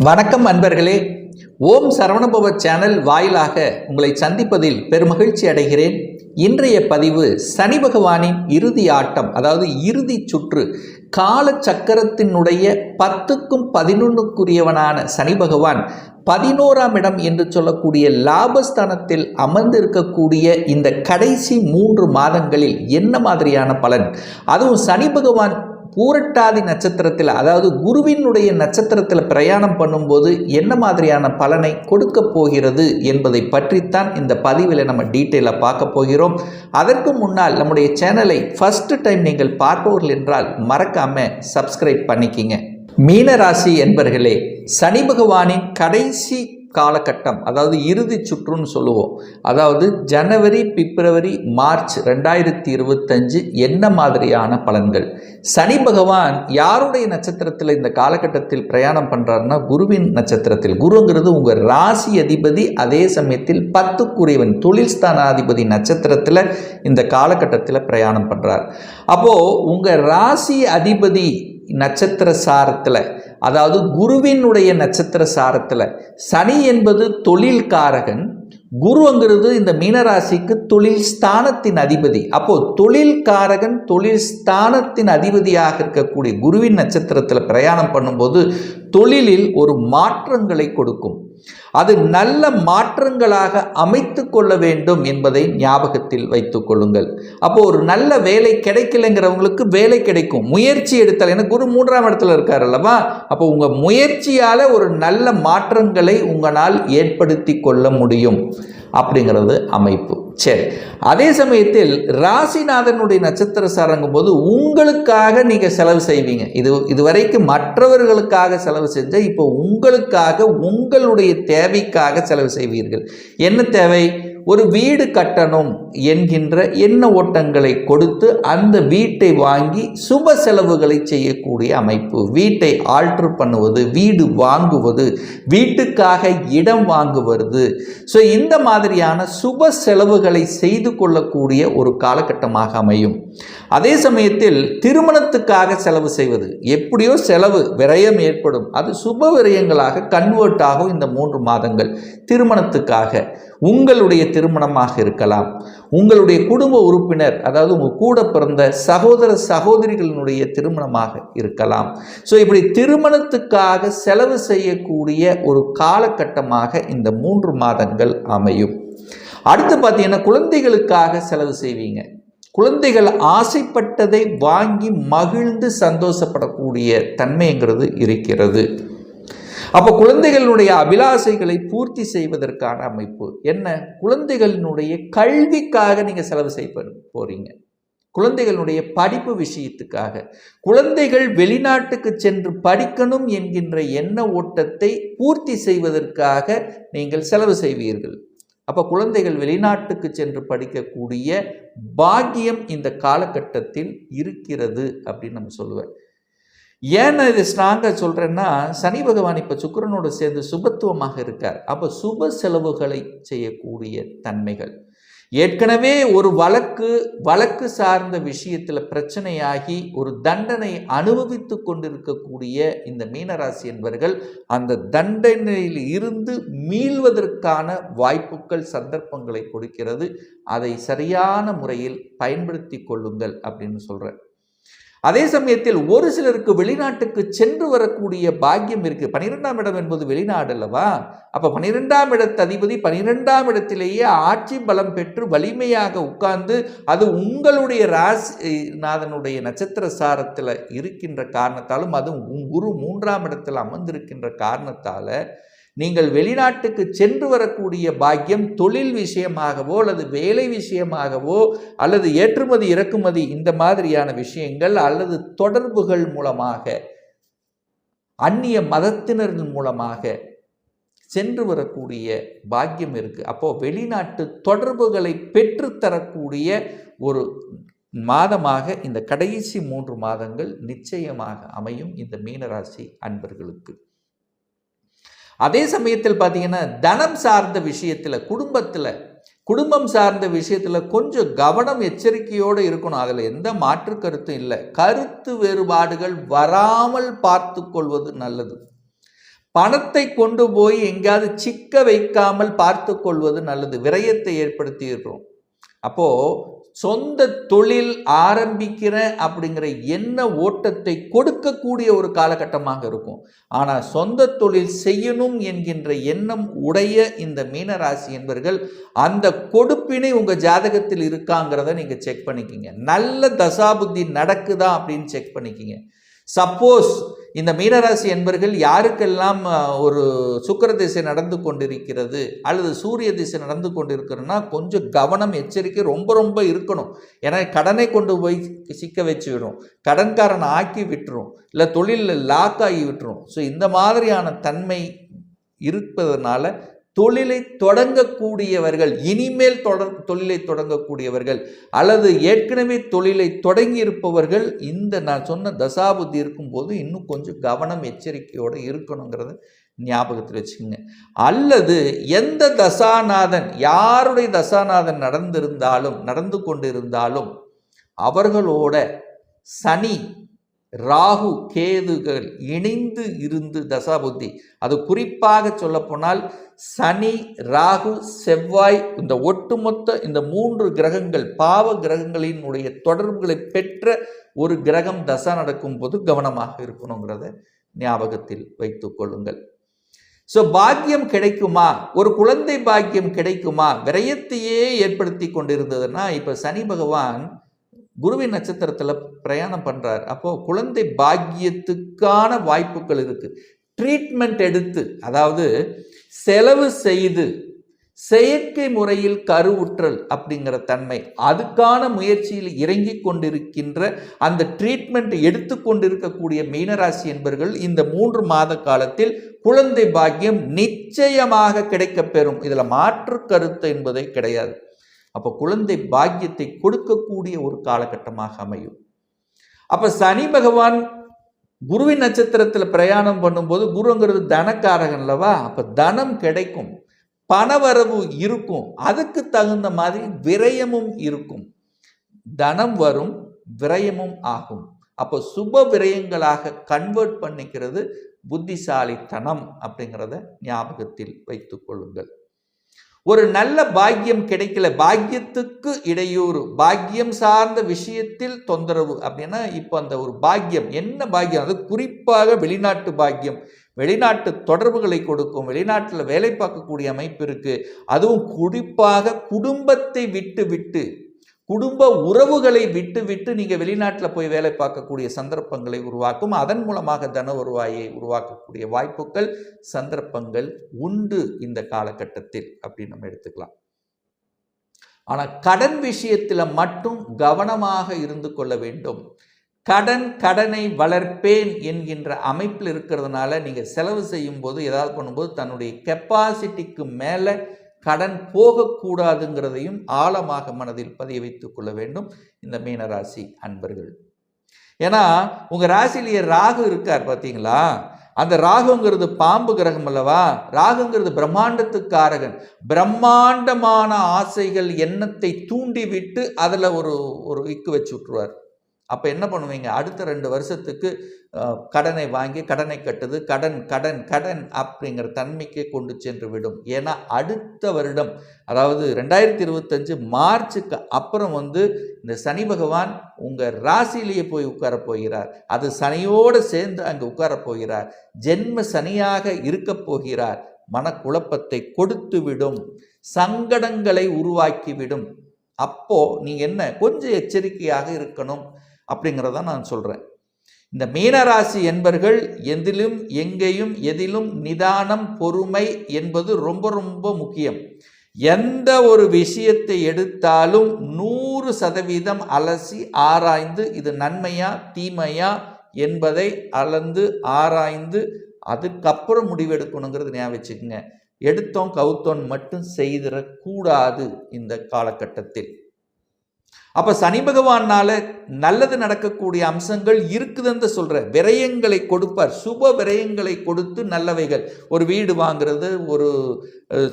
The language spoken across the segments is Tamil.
வணக்கம் அன்பர்களே. ஓம் சரவணபவ சேனல் வாயிலாக உங்களை சந்திப்பதில் பெருமகிழ்ச்சி அடைகிறேன். இன்றைய பதிவு சனி பகவானின் இறுதி ஆட்டம், அதாவது இறுதி சுற்று. கால சக்கரத்தினுடைய 10க்கும் 11க்குரியவனான சனி பகவான் 11ஆம் இடம் என்று சொல்லக்கூடிய லாபஸ்தானத்தில் அமர்ந்திருக்கக்கூடிய இந்த கடைசி 3 மாதங்களில் என்ன மாதிரியான பலன், அதுவும் சனி பகவான் பூரட்டாதி நட்சத்திரத்தில், அதாவது குருவினுடைய நட்சத்திரத்தில் பிரயாணம் பண்ணும்போது என்ன மாதிரியான பலனை கொடுக்க போகிறது என்பதை பற்றித்தான் இந்த பதிவில் நம்ம டீட்டெயிலாக பார்க்க போகிறோம். அதற்கு முன்னால் நம்முடைய சேனலை ஃபர்ஸ்ட் டைம் நீங்கள் பார்ப்பவர்கள் என்றால் மறக்காம சப்ஸ்கிரைப் பண்ணிக்கிங்க. மீனராசி என்பர்களே, சனி பகவானின் கடைசி காலகட்டம், அதாவது இறுதி சுற்றுன்னு சொல்லுவோம். அதாவது ஜனவரி, பிப்ரவரி, மார்ச் 2025 என்ன மாதிரியான பலன்கள். சனி பகவான் யாருடைய நட்சத்திரத்தில் இந்த காலகட்டத்தில் பிரயாணம் பண்ணுறாருன்னா குருவின் நட்சத்திரத்தில். குருங்கிறது உங்கள் ராசி அதிபதி, அதே சமயத்தில் 10க்குரியவன் தொழில் ஸ்தானாதிபதி நட்சத்திரத்தில் இந்த காலகட்டத்தில் பிரயாணம் பண்ணுறார். அப்போது உங்கள் ராசி அதிபதி நட்சத்திர சாரத்தில், அதாவது குருவினுடைய நட்சத்திர சாரத்தில், சனி என்பது தொழில் காரகன், குருங்கிறது இந்த மீனராசிக்கு தொழில் ஸ்தானத்தின் அதிபதி. அப்போ தொழில் காரகன் தொழில் ஸ்தானத்தின் அதிபதியாக இருக்கக்கூடிய குருவின் நட்சத்திரத்தில் பிரயாணம் பண்ணும்போது தொழிலில் ஒரு மாற்றங்களை கொடுக்கும். அது நல்ல மாற்றங்களாக அமைத்து கொள்ள வேண்டும் என்பதை ஞாபகத்தில் வைத்துக் கொள்ளுங்கள். அப்போ ஒரு நல்ல வேலை கிடைக்கலைங்கிறவங்களுக்கு வேலை கிடைக்கும், முயற்சி எடுத்தால். ஏன்னா குரு 3ஆம் இடத்துல இருக்கார் அல்லவா. அப்போ உங்கள் முயற்சியால் ஒரு நல்ல மாற்றங்களை உங்களால் ஏற்படுத்தி கொள்ள முடியும் அப்படிங்கிறது அமைப்பு. சரி, அதே சமயத்தில் ராசிநாதனுடைய நட்சத்திர சாரங்கும் போது உங்களுக்காக நீங்கள் செலவு செய்வீங்க. இதுவரைக்கும் மற்றவர்களுக்காக செலவு செஞ்ச இப்போ உங்களுக்காக, உங்களுடைய தேவைக்காக செலவு செய்வீர்கள். என்ன தேவை? ஒரு வீடு கட்டணும் என்கின்ற எண்ண ஓட்டங்களை கொடுத்து அந்த வீட்டை வாங்கி சுப செலவுகளை செய்யக்கூடிய அமைப்பு. வீட்டை ஆல்ட்ரு பண்ணுவது, வீடு வாங்குவது, வீட்டுக்காக இடம் வாங்குவது. ஸோ இந்த மாதிரியான சுப செலவுகளை செய்து கொள்ளக்கூடிய ஒரு காலகட்டமாக அமையும். அதே சமயத்தில் திருமணத்துக்காக செலவு செய்வது, எப்படியோ செலவு விரயம் ஏற்படும், அது சுப விரயங்களாக கன்வெர்ட் ஆகும் இந்த 3 மாதங்கள். திருமணத்துக்காக, உங்களுடைய திருமணமாக இருக்கலாம், உங்களுடைய குடும்ப உறுப்பினர், அதாவது உங்கள் கூட பிறந்த சகோதர சகோதரிகளினுடைய திருமணமாக இருக்கலாம். ஸோ இப்படி திருமணத்துக்காக செலவு செய்யக்கூடிய ஒரு காலகட்டமாக இந்த 3 மாதங்கள் அமையும். அடுத்து பார்த்தீங்கன்னா குழந்தைகளுக்காக செலவு செய்வீங்க. குழந்தைகள் ஆசைப்பட்டதை வாங்கி மகிழ்ந்து சந்தோஷப்படக்கூடிய தன்மைங்கிறது இருக்கிறது. அப்போ குழந்தைகளுடைய அபிலாசைகளை பூர்த்தி செய்வதற்கான அமைப்பு என்ன? குழந்தைகளினுடைய கல்விக்காக நீங்கள் செலவு செய்ய போறீங்க. குழந்தைகளுடைய படிப்பு விஷயத்துக்காக, குழந்தைகள் வெளிநாட்டுக்கு சென்று படிக்கணும் என்கின்ற எண்ண ஓட்டத்தை பூர்த்தி செய்வதற்காக நீங்கள் செலவு செய்வீர்கள். அப்போ குழந்தைகள் வெளிநாட்டுக்கு சென்று படிக்கக்கூடிய பாக்கியம் இந்த காலகட்டத்தில் இருக்கிறது அப்படின்னு நம்ம சொல்லுவேன். ஏன் நான் இதை ஸ்ட்ராங்காக சொல்கிறேன்னா, சனி பகவான் இப்போ சுக்கிரனோடு சேர்ந்து சுபத்துவமாக இருக்கார். அப்போ சுப செலவுகளை செய்யக்கூடிய தன்மைகள். ஏற்கனவே ஒரு வழக்கு சார்ந்த விஷயத்தில் பிரச்சனையாகி ஒரு தண்டனை அனுபவித்து கொண்டிருக்கக்கூடிய இந்த மீனராசி என்பவர்கள் அந்த தண்டனையில் இருந்து மீள்வதற்கான வாய்ப்புகள், சந்தர்ப்பங்களை கொடுக்கிறது. அதை சரியான முறையில் பயன்படுத்தி கொள்ளுங்கள் அப்படின்னு சொல்கிறேன். அதே சமயத்தில் ஒரு சிலருக்கு வெளிநாட்டுக்கு சென்று வரக்கூடிய பாக்கியம் இருக்குது. 12ஆம் இடம் என்பது வெளிநாடு அல்லவா. அப்போ 12ஆம் இடத்து அதிபதி 12ஆம் இடத்திலேயே ஆட்சி பலம் பெற்று வலிமையாக உட்கார்ந்து, அது உங்களுடைய ராசிநாதனுடைய நட்சத்திர சாரத்தில் இருக்கின்ற காரணத்தாலும், அது குரு 3ஆம் இடத்தில் அமர்ந்திருக்கின்ற காரணத்தால் நீங்கள் வெளிநாட்டுக்கு சென்று வரக்கூடிய பாக்கியம் தொழில் விஷயமாகவோ அல்லது வேலை விஷயமாகவோ அல்லது ஏற்றுமதி இறக்குமதி இந்த மாதிரியான விஷயங்கள் அல்லது தொடர்புகள் மூலமாக, அந்நிய மதத்தினர் மூலமாக சென்று வரக்கூடிய பாக்கியம் இருக்குது. அப்போது வெளிநாட்டு தொடர்புகளை பெற்றுத்தரக்கூடிய ஒரு மாதமாக இந்த கடைசி 3 மாதங்கள் நிச்சயமாக அமையும் இந்த மீனராசி அன்பர்களுக்கு. அதே சமயத்தில் பார்த்தீங்கன்னா தனம் சார்ந்த விஷயத்தில், குடும்பம் சார்ந்த விஷயத்தில் கொஞ்சம் கவனம், எச்சரிக்கையோடு இருக்கணும். அதில் எந்த மாற்று கருத்தும் இல்லை. கருத்து வேறுபாடுகள் வராமல் பார்த்து கொள்வது நல்லது. பணத்தை கொண்டு போய் எங்கேயாவது சிக்க வைக்காமல் பார்த்து கொள்வது நல்லது. விரயத்தை ஏற்படுத்திடுறோம். அப்போ சொந்த தொழில் ஆரம்பிக்கிறேன் அப்படிங்கிற எண்ண ஓட்டத்தை கொடுக்கக்கூடிய ஒரு காலகட்டமாக இருக்கும். ஆனால் சொந்த தொழில் செய்யணும் என்கின்ற எண்ணம் உடைய இந்த மீனராசி என்பவர்கள் அந்த கொடுப்பினை உங்கள் ஜாதகத்தில் இருக்காங்கிறத நீங்கள் செக் பண்ணிக்கிங்க. நல்ல தசாபுத்தி நடக்குதா அப்படின்னு செக் பண்ணிக்கிங்க. சப்போஸ் இந்த மீனராசி என்பர்கள் யாருக்கெல்லாம் ஒரு சுக்கிர திசை நடந்து கொண்டிருக்கிறது அல்லது சூரிய திசை நடந்து கொண்டிருக்கிறதுனா கொஞ்சம் கவனம் எச்சரிக்கை ரொம்ப ரொம்ப இருக்கணும். ஏன்னா கடனை கொண்டு போய் சிக்க வச்சு விடும், கடன்காரனை ஆக்கி விட்டுரும், இல்லை தொழிலில் லாக் ஆகி விட்டுரும். ஸோ இந்த மாதிரியான தன்மை இருப்பதனால தொழிலை தொடங்கக்கூடியவர்கள், இனிமேல் தொழிலை தொடங்கக்கூடியவர்கள் அல்லது ஏற்கனவே தொழிலை தொடங்கி இருப்பவர்கள் இந்த நான் சொன்ன தசாபுத்தி இருக்கும்போது இன்னும் கொஞ்சம் கவனம் எச்சரிக்கையோடு இருக்கணுங்கிறத ஞாபகத்தில் வச்சுக்கோங்க. அல்லது எந்த தசாநாதன், யாருடைய தசாநாதன் நடந்து கொண்டிருந்தாலும் அவர்களோட சனி ராகு கேதுகள் இணைந்து இருந்து தசாபுத்தி, அது குறிப்பாக சொல்லப்போனால் சனி ராகு செவ்வாய் இந்த ஒட்டுமொத்த இந்த 3 கிரகங்கள் பாவ கிரகங்களினுடைய தொடர்புகளை பெற்ற ஒரு கிரகம் தசா நடக்கும் போது கவனமாக இருக்கணுங்கிறத ஞாபகத்தில் வைத்துக் கொள்ளுங்கள். ஸோ பாக்கியம் கிடைக்குமா, ஒரு குழந்தை பாக்கியம் கிடைக்குமா, விரயத்தையே ஏற்படுத்தி கொண்டிருந்ததுன்னா இப்போ சனி பகவான் குருவின் நட்சத்திரத்தில் பிரயாணம் பண்ணுறார். அப்போது குழந்தை பாக்கியத்துக்கான வாய்ப்புகள் இருக்குது. ட்ரீட்மெண்ட் எடுத்து, அதாவது செலவு செய்து செயற்கை முறையில் கருவுற்றல் அப்படிங்கிற தன்மை, அதுக்கான முயற்சியில் இறங்கி கொண்டிருக்கின்ற அந்த ட்ரீட்மெண்ட் எடுத்து கொண்டிருக்கக்கூடிய மீனராசி என்பவர்கள் இந்த 3 மாத காலத்தில் குழந்தை பாக்கியம் நிச்சயமாக கிடைக்கப்பெறும். இதில் மாற்று கருத்து என்பதே கிடையாது. அப்போ குழந்தை பாக்கியத்தை கொடுக்கக்கூடிய ஒரு காலகட்டமாக அமையும். அப்போ சனி பகவான் குருவின் நட்சத்திரத்தில் பிரயாணம் பண்ணும்போது, குருங்கிறது தனக்காரகன் அல்லவா, அப்போ தனம் கிடைக்கும், பணவரவு இருக்கும், அதுக்கு தகுந்த மாதிரி விரயமும் இருக்கும். தனம் வரும், விரயமும் ஆகும். அப்போ சுப விரயங்களாக கன்வெர்ட் பண்ணிக்கிறது புத்திசாலித்தனம் அப்படிங்கிறத ஞாபகத்தில் வைத்துக் கொள்ளுங்கள். ஒரு நல்ல பாக்கியம் கிடைக்கல, பாக்கியத்துக்கு இடையூறு, பாக்கியம் சார்ந்த விஷயத்தில் தொந்தரவு அப்படின்னா இப்போ அந்த ஒரு பாக்கியம் என்ன பாக்கியம், அது குறிப்பாக வெளிநாட்டு பாக்கியம், வெளிநாட்டு தொடர்புகளை கொடுக்கும், வெளிநாட்டில் வேலை பார்க்கக்கூடிய அமைப்பு இருக்குது. அதுவும் குறிப்பாக குடும்பத்தை விட்டு குடும்ப உறவுகளை விட்டு நீங்கள் வெளிநாட்டில் போய் வேலை பார்க்கக்கூடிய சந்தர்ப்பங்களை உருவாக்கும். அதன் மூலமாக தன வருவாயை உருவாக்கக்கூடிய வாய்ப்புகள் சந்தர்ப்பங்கள் உண்டு இந்த காலகட்டத்தில் அப்படின்னு நம்ம எடுத்துக்கலாம். ஆனால் கடன் விஷயத்தில் மட்டும் கவனமாக இருந்து கொள்ள வேண்டும். கடனை வளர்ப்பேன் என்கின்ற அமைப்பில் இருக்கிறதுனால நீங்கள் செலவு செய்யும் போது ஏதாவது பண்ணும்போது தன்னுடைய கெப்பாசிட்டிக்கு மேலே கடன் போகக்கூடாதுங்கிறதையும் ஆழமாக மனதில் பதிய வைத்துக் கொள்ள வேண்டும் இந்த மீனராசி அன்பர்கள். ஏன்னா உங்கள் ராசிலேயே ராகு இருக்கார் பார்த்தீங்களா, அந்த ராகுங்கிறது பாம்பு கிரகம் அல்லவா, ராகுங்கிறது பிரம்மாண்டத்துக்காரகன். பிரம்மாண்டமான ஆசைகள் எண்ணத்தை தூண்டிவிட்டு அதில் ஒரு இக்கு வச்சு விட்டுருவார். அப்போ என்ன பண்ணுவீங்க, அடுத்த 2 வருஷத்துக்கு கடனை வாங்கி கடனை கட்டுது, கடன் அப்படிங்கிற தன்மைக்கு கொண்டு சென்று விடும். ஏன்னா அடுத்த வருடம், அதாவது 2025 மார்ச்சுக்கு அப்புறம் இந்த சனி பகவான் உங்கள் ராசியிலேயே போய் உட்கார போகிறார். அது சனியோடு சேர்ந்து அங்கே உட்கார போகிறார். ஜென்ம சனியாக இருக்க போகிறார். மனக்குழப்பத்தை கொடுத்து விடும், சங்கடங்களை உருவாக்கிவிடும். அப்போ நீங்கள் என்ன கொஞ்சம் எச்சரிக்கையாக இருக்கணும் அப்படிங்கிறத நான் சொல்கிறேன். இந்த மீனராசி என்பர்கள் எதிலும் எங்கேயும் எதிலும் நிதானம் பொறுமை என்பது ரொம்ப ரொம்ப முக்கியம். எந்த ஒரு விஷயத்தை எடுத்தாலும் 100% அலசி ஆராய்ந்து இது நன்மையா தீமையா என்பதை அளந்து ஆராய்ந்து அதுக்கப்புறம் முடிவெடுக்கணுங்கிறது ஞாபகம் வச்சுக்கோங்க. எடுத்தோம் கவுத்தோன் மட்டும் செய்திடக்கூடாது இந்த காலகட்டத்தில். அப்போ சனி பகவானால் நல்லது நடக்கக்கூடிய அம்சங்கள் இருக்குதுன்னு சொல்கிற விரயங்களை கொடுப்பார். சுப விரயங்களை கொடுத்து நல்லவைகள், ஒரு வீடு வாங்குறது, ஒரு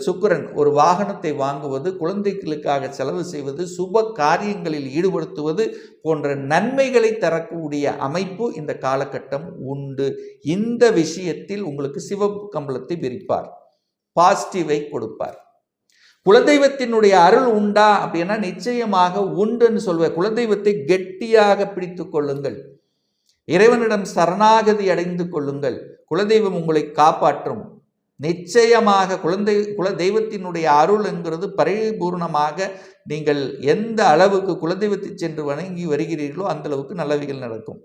சுக்கிரன் ஒரு வாகனத்தை வாங்குவது, குழந்தைகளுக்காக செலவு செய்வது, சுப காரியங்களில் ஈடுபடுத்துவது போன்ற நன்மைகளை தரக்கூடிய அமைப்பு இந்த காலகட்டம் உண்டு. இந்த விஷயத்தில் உங்களுக்கு சிவப்பு கம்பளத்தை விரிப்பார், பாசிட்டிவை கொடுப்பார். குலதெய்வத்தினுடைய அருள் உண்டா அப்படின்னா நிச்சயமாக உண்டுன்னு சொல்வேன். குலதெய்வத்தை கெட்டியாக பிடித்து கொள்ளுங்கள், இறைவனிடம் சரணாகதி அடைந்து கொள்ளுங்கள். குலதெய்வம் உங்களை காப்பாற்றும். நிச்சயமாக குலதெய்வத்தினுடைய அருள் என்கிறது பரிபூர்ணமாக நீங்கள் எந்த அளவுக்கு குலதெய்வத்தை சென்று வணங்கி வருகிறீர்களோ அந்த அளவுக்கு நல்லவைகள் நடக்கும்.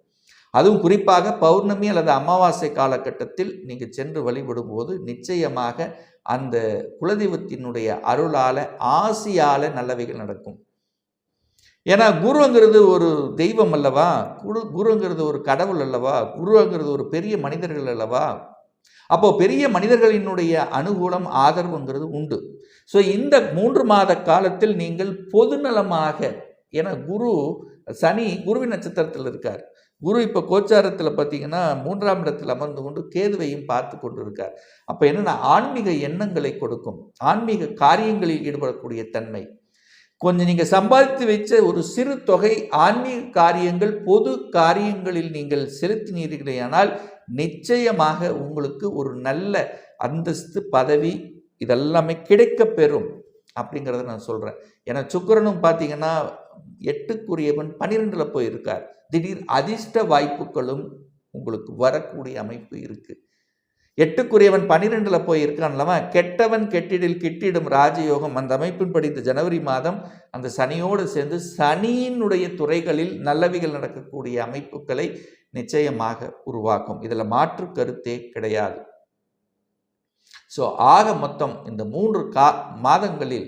அதுவும் குறிப்பாக பௌர்ணமி அல்லது அமாவாசை காலகட்டத்தில் நீங்கள் சென்று வழிபடும் போது நிச்சயமாக அந்த குலதெய்வத்தினுடைய அருளால் ஆசியால் நல்லவைகள் நடக்கும். ஏன்னா குருங்கிறது ஒரு தெய்வம் அல்லவா, குருங்கிறது ஒரு கடவுள் அல்லவா, குருங்கிறது ஒரு பெரிய மனிதர்கள் அல்லவா. அப்போ பெரிய மனிதர்களினுடைய அனுகூலம் ஆதரவுங்கிறது உண்டு. ஸோ இந்த 3 மாத காலத்தில் நீங்கள் பொதுநலமாக, ஏன்னா சனி குருவின் நட்சத்திரத்தில் இருக்கார். குரு இப்போ கோச்சாரத்தில் பார்த்தீங்கன்னா 3ஆம் இடத்தில் அமர்ந்து கொண்டு கேதுவையும் பார்த்து கொண்டு இருக்கார். அப்போ என்னென்னா ஆன்மீக எண்ணங்களை கொடுக்கும், ஆன்மீக காரியங்களில் ஈடுபடக்கூடிய தன்மை. கொஞ்சம் நீங்கள் சம்பாதித்து வச்ச ஒரு சிறு தொகை ஆன்மீக காரியங்கள், பொது காரியங்களில் நீங்கள் செலுத்தினீர்களேயானால் நிச்சயமாக உங்களுக்கு ஒரு நல்ல அந்தஸ்து, பதவி இதெல்லாமே கிடைக்க பெறும் அப்படிங்கிறத நான் சொல்கிறேன். ஏன்னா சுக்கிரனும் பார்த்தீங்கன்னா 8க்குரியவன் 12ல் போயிருக்கார். திடீர் அதிர்ஷ்ட வாய்ப்புகளும் உங்களுக்கு வரக்கூடிய அமைப்பு இருக்குது. 8க்குரியவன் 12ல் போயிருக்கான்லவா, கெட்டவன் கெட்டிடில் கிட்டிடும் ராஜயோகம். அந்த அமைப்பின்படி இந்த ஜனவரி மாதம் அந்த சனியோடு சேர்ந்து சனியினுடைய துறைகளில் நல்லவைகள் நடக்கக்கூடிய அமைப்புகளை நிச்சயமாக உருவாக்கும். இதில் மாற்று கருத்தே கிடையாது. ஸோ ஆக மொத்தம் இந்த 3 மாதங்களில்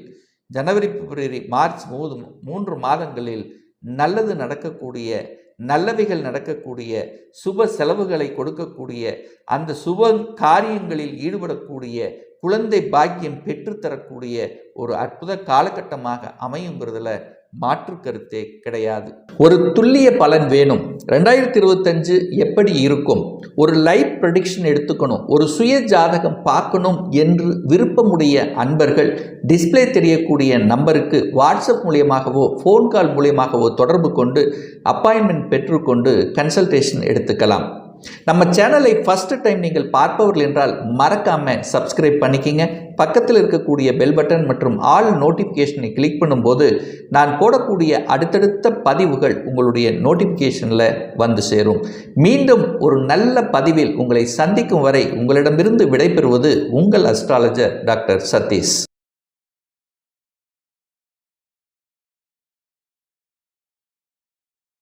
ஜனவரி, பிப்ரவரி, மார்ச் 3 மாதங்களில் நல்லது நடக்கக்கூடிய, நல்லவைகள் நடக்கக்கூடிய, சுப செலவுகளை கொடுக்கக்கூடிய, அந்த சுப காரியங்களில் ஈடுபடக்கூடிய, குழந்தை பாக்கியம் பெற்றுத்தரக்கூடிய ஒரு அற்புத காலகட்டமாக அமையுங்கிறதுல மாற்று கருத்தே கிடையாது. ஒரு துல்லிய பலன் வேணும். 2025 எப்படி இருக்கும், ஒரு லைஃப் ப்ரெடிக்ஷன் எடுத்துக்கணும், ஒரு சுய ஜாதகம் பார்க்கணும் என்று விருப்பமுடைய அன்பர்கள் டிஸ்பிளே தெரியக்கூடிய நம்பருக்கு வாட்ஸ்அப் மூலியமாகவோ ஃபோன் கால் மூலியமாகவோ தொடர்பு கொண்டு அப்பாயின்மெண்ட் பெற்றுக்கொண்டு கன்சல்டேஷன் எடுத்துக்கலாம். நம்ம சேனலை ஃபர்ஸ்ட் டைம் நீங்கள் பார்ப்பவர்கள் என்றால் மறக்காமல் சப்ஸ்கிரைப் பண்ணிக்கிங்க. பக்கத்தில் இருக்கக்கூடிய பெல் பட்டன் மற்றும் ஆல் நோட்டிஃபிகேஷனை கிளிக் பண்ணும்போது நான் போடக்கூடிய அடுத்தடுத்த பதிவுகள் உங்களுடைய நோட்டிஃபிகேஷனில் வந்து சேரும். மீண்டும் ஒரு நல்ல பதிவில் உங்களை சந்திக்கும் வரை உங்களிடமிருந்து விடைபெறுவது உங்கள் அஸ்ட்ராலஜர் டாக்டர் சதீஷ்.